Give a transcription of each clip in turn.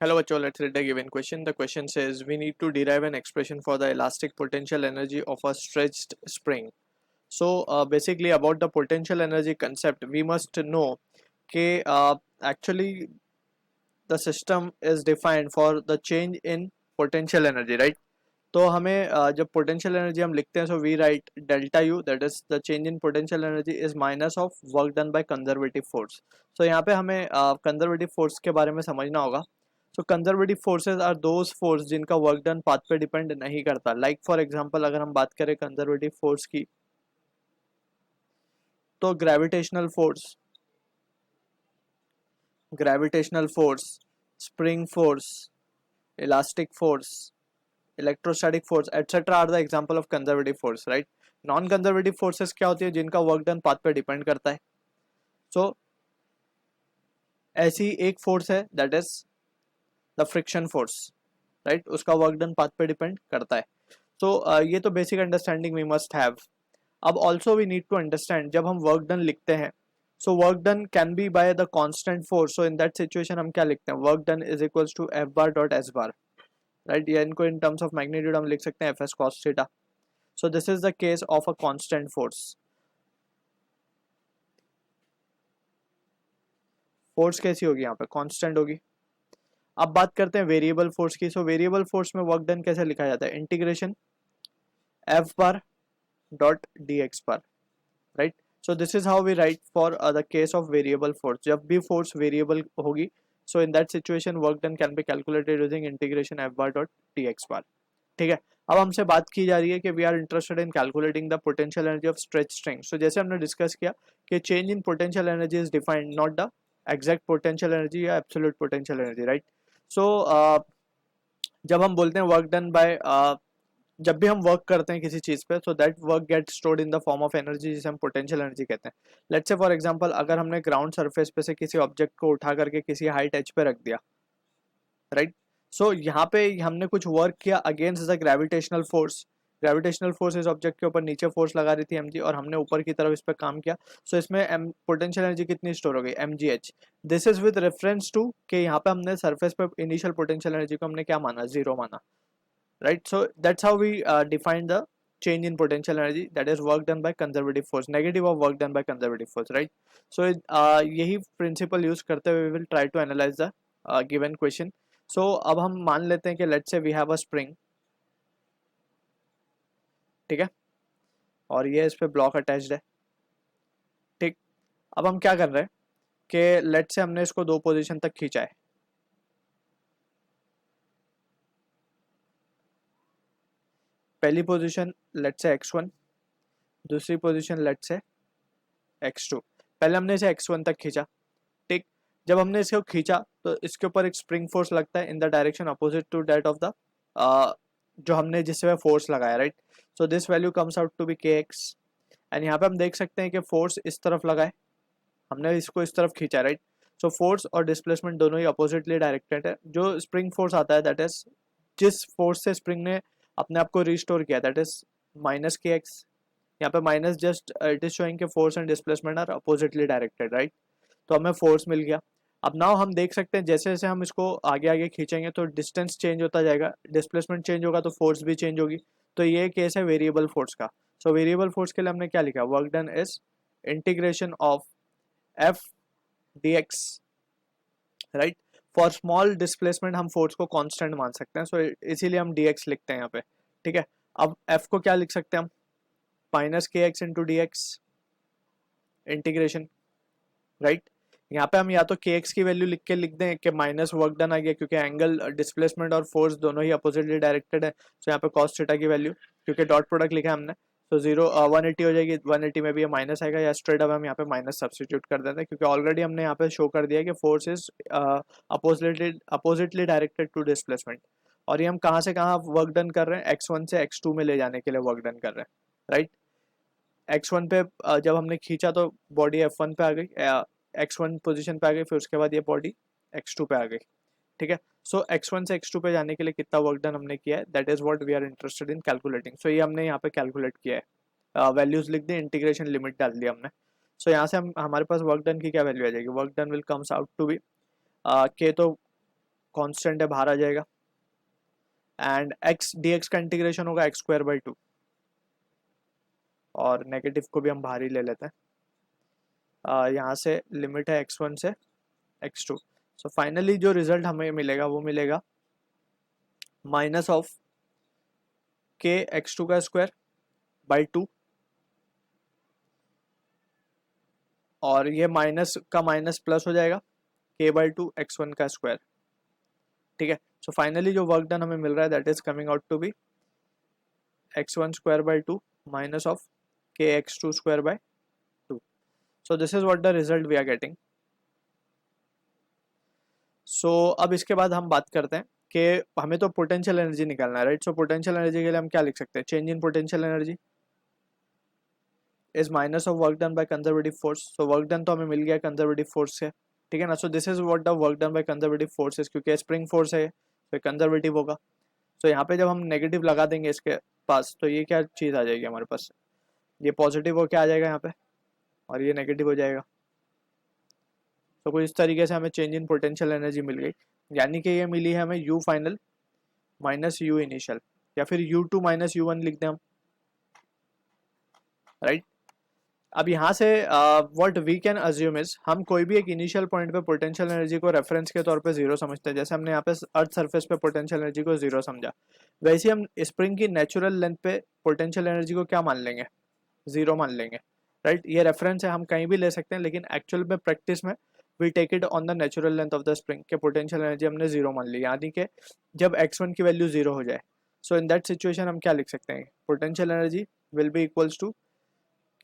Hello, bachcho. Let's read the given question. The question says we need to derive an expression for the elastic potential energy of a stretched spring. So, basically, about the potential energy concept, we must know that actually the system is defined for the change in potential energy, right? तो हमें जब potential energy हम लिखते हैं so we write delta U that is the change in potential energy is minus of work done by conservative force. So यहाँ पे हमें conservative force के बारे में समझना होगा. So conservative forces are those force जिनका वर्क डन पाथ पे डिपेंड नहीं करता. लाइक फॉर एग्जांपल अगर हम बात करें कंजर्वेटिव फोर्स की तो gravitational force, spring force, elastic force, electrostatic force etcetera are the example of conservative force, right. Non conservative forces क्या होती है जिनका वर्क डन पाथ पे डिपेंड करता है. सो ऐसी एक फोर्स है that is the friction force, right. उसका वर्क डन पाथ पे डिपेंड करता है. सो ये तो basic understanding we must have. अब also we need to understand जब हम वर्क डन लिखते हैं so work done can be by the constant force. So in that situation हम क्या लिखते हैं, work done is equals to F bar dot S bar, right. या इनको इन टर्म्स ऑफ मैग्नीट्यूड हम लिख सकते हैं F S cos theta. So this is the case of a constant force. Force कैसी होगी यहाँ पे, कांस्टेंट होगी. अब बात करते हैं वेरिएबल फोर्स की. सो वेरिएबल फोर्स में वर्क डन कैसे लिखा जाता है, integration F bar dot d x bar, right. So this is how we write for the case of variable force. जब भी फोर्स वेरिएबल होगी so in that situation work done can be calculated using integration F bar dot d x bar. ठीक है. अब हमसे बात की जा रही है कि we are interested in calculating the potential energy of stretch string. So जैसे हमने डिस्कस किया कि change in potential energy is defined not the exact potential energy या absolute potential energy, right. So जब हम बोलते हैं वर्क डन बाय, जब भी हम वर्क करते हैं किसी चीज पे so that work get stored in the form of energy जिसे हम पोटेंशियल एनर्जी कहते हैं. लेट्स से फॉर एग्जांपल अगर हमने ग्राउंड सरफेस पे से किसी ऑब्जेक्ट को उठा करके किसी हाइट एच पे रख दिया, राइट. सो यहाँ पे हमने कुछ वर्क किया against the gravitational force. Gravitational force इस ऑब्जेक्ट के ऊपर नीचे फोर्स लगा रही थी mg और हमने ऊपर की तरफ इस पर काम किया. सो इसमें पोटेंशियल एनर्जी कितनी स्टोर हो गई, mgh. This is with reference to कि यहाँ पे हमने सरफेस पे इनिशियल पोटेंशियल एनर्जी को हमने क्या माना, जीरो माना, right. So that's how we define the change in potential energy, that is work done by conservative force, negative of work done by conservative force, right. So यही principle use करते हुए we will try to analyze the given question. So अब हम मान लेते हैं कि let's say we have a spring, ठीक है, और ये इस पे ब्लॉक अटैच्ड है, ठीक. अब हम क्या कर रहे हैं कि let's say हमने इसको दो पोजीशन तक खींचा है. पहली पोजीशन let's say x1, दूसरी पोजीशन let's say x2. पहले हमने इसे x1 तक खींचा, ठीक. जब हमने इसको खींचा तो इसके ऊपर एक स्प्रिंग फोर्स लगता है in the direction opposite to that of the जो हमने जिससे फोर्स लगाया, right. So this value comes out to be k x. And यहाँ पे हम देख सकते हैं कि फोर्स इस तरफ लगा है, हमने इसको इस तरफ खींचा, राइट. सो फोर्स और डिस्प्लेसमेंट दोनों ही अपोजिटली डायरेक्टेड है. जो स्प्रिंग फोर्स आता है दैट इज जिस फोर्स से स्प्रिंग ने अपने आप को रिस्टोर किया, that is minus k x. यहाँ पे minus just it is showing k force and displacement are oppositely directed, right. तो हमें फोर्स मिल गया. अब नाउ हम देख सकते हैं जैसे जैसे हम इसको आगे आगे खींचेंगे तो डिस्टेंस चेंज होता जाएगा, डिस्प्लेसमेंट चेंज होगा तो फोर्स भी चेंज होगी. तो ये केस है वेरिएबल फोर्स का. सो वेरिएबल फोर्स के लिए हमने क्या लिखा, work done is integration of F D x, right. For small displacement हम फोर्स को कांस्टेंट मान सकते हैं, सो इसीलिए हम डी एक्स लिखते हैं यहाँ पे, ठीक है. अब एफ को क्या लिख सकते हैं हम, minus k x into D x integration, right. यहाँ पे हम या तो के एक्स की वैल्यू लिख के लिख दें कि माइनस वर्क डन आ गया क्योंकि एंगल डिस्प्लेसमेंट और फोर्स दोनों ही अपोजिटली डायरेक्टेड है. सो यहाँ पे कॉस थीटा की वैल्यू क्योंकि डॉट प्रोडक्ट लिखा है हमने तो 180 हो जाएगी, 180 में भी ये माइनस आएगा, या स्ट्रेट अब हम यहाँ पे माइनस सब्सटीट्यूट कर देते हैं क्योंकि ऑलरेडी हमने यहाँ पे शो कर दिया कि force is oppositely directed to displacement. और ये हम कहाँ से कहाँ वर्क डन कर रहे हैं, x1 से x2 में ले जाने के लिए वर्क डन कर रहे हैं, राइट. x1 पे जब हमने खींचा तो बॉडी f1 पे आ गई, x1 पोजीशन पे आ गई, फिर उसके बाद ये बॉडी x2 पे आ गई, ठीक है. सो x1 से x2 पे जाने के लिए कितना वर्क डन हमने किया है, that is what we are interested in calculating. So ये हमने यहाँ पे कैलकुलेट किया है, वैल्यूज लिख दी, इंटीग्रेशन लिमिट डाल दी हमने. सो यहाँ से हम हमारे पास वर्क डन की क्या वैल्यू आ जाएगी, work done will comes out to be k तो कांस्टेंट है, बाहर आ जाएगा, एंड एक्स डी एक्स का इंटीग्रेशन होगा एक्स स्क्वायर बाई 2, और नेगेटिव को भी हम बाहर ही ले लेते हैं। यहाँ से लिमिट है x1 से x2। सो फाइनली जो रिजल्ट हमें मिलेगा वो मिलेगा माइनस ऑफ के x2 का स्क्वायर बाई 2, और ये माइनस का माइनस प्लस हो जाएगा k बाई 2 x1 का स्क्वायर। ठीक है, सो फाइनली जो वर्क डन हमें मिल रहा है that is coming out to be x1 square by 2 minus of k x2 square by 2। So this is what the result we are getting. So अब इसके बाद हम बात करते हैं कि हमें तो पोटेंशियल एनर्जी निकालना है, राइट। सो पोटेंशियल एनर्जी के लिए हम क्या लिख सकते हैं, change in potential energy is minus of work done by conservative force. So work done तो हमें मिल गया कंजर्वेटिव फोर्स से, ठीक है ना। सो this is what the work done by conservative force is, क्योंकि स्प्रिंग फोर्स है तो कंजर्वेटिव होगा। सो यहाँ पे जब हम नेगेटिव लगा देंगे इसके पास तो ये क्या चीज़ आ जाएगी हमारे पास, ये पॉजिटिव हो क्या आ जाएगा यहाँ पे, और ये नेगेटिव हो जाएगा। तो कुछ इस तरीके से हमें चेंज इन पोटेंशियल एनर्जी मिल गई, यानी कि ये मिली है हमें you final minus you initial, या फिर u2 माइनस u1 लिख दें हम, राइट। अब यहाँ से what we can assume is, हम कोई भी एक इनिशियल पॉइंट पे पोटेंशियल एनर्जी को रेफरेंस के तौर पे जीरो समझते हैं। जैसे हमने यहाँ पे अर्थ सरफेस पे पोटेंशियल एनर्जी को जीरो समझा, वैसे हम स्प्रिंग की नेचुरल लेंथ पे पोटेंशियल एनर्जी को क्या मान लेंगे, जीरो मान लेंगे, राइट। ये रेफरेंस है, हम कहीं भी ले सकते हैं, लेकिन एक्चुअल में प्रैक्टिस में we take it on the natural length of the spring के पोटेंशियल एनर्जी हमने जीरो मान ली, यानी कि जब x1 की वैल्यू जीरो हो जाए। सो इन दैट सिचुएशन हम क्या लिख सकते हैं, potential energy will be equals to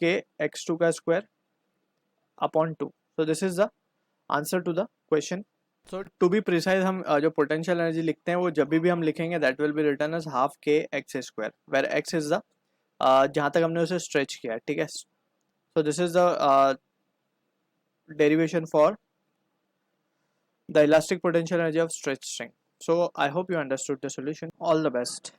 k x2 का square upon 2। So this is the answer to the question. So to be precise, हम जो पोटेंशियल एनर्जी लिखते हैं वो जब भी हम लिखेंगे that will be written as half k x square, where x is the जहाँ तक हमने उसे स्ट्रेच किया है, ठीक है। So this is the derivation for the elastic potential energy of stretched string. So I hope you understood the solution. All the best.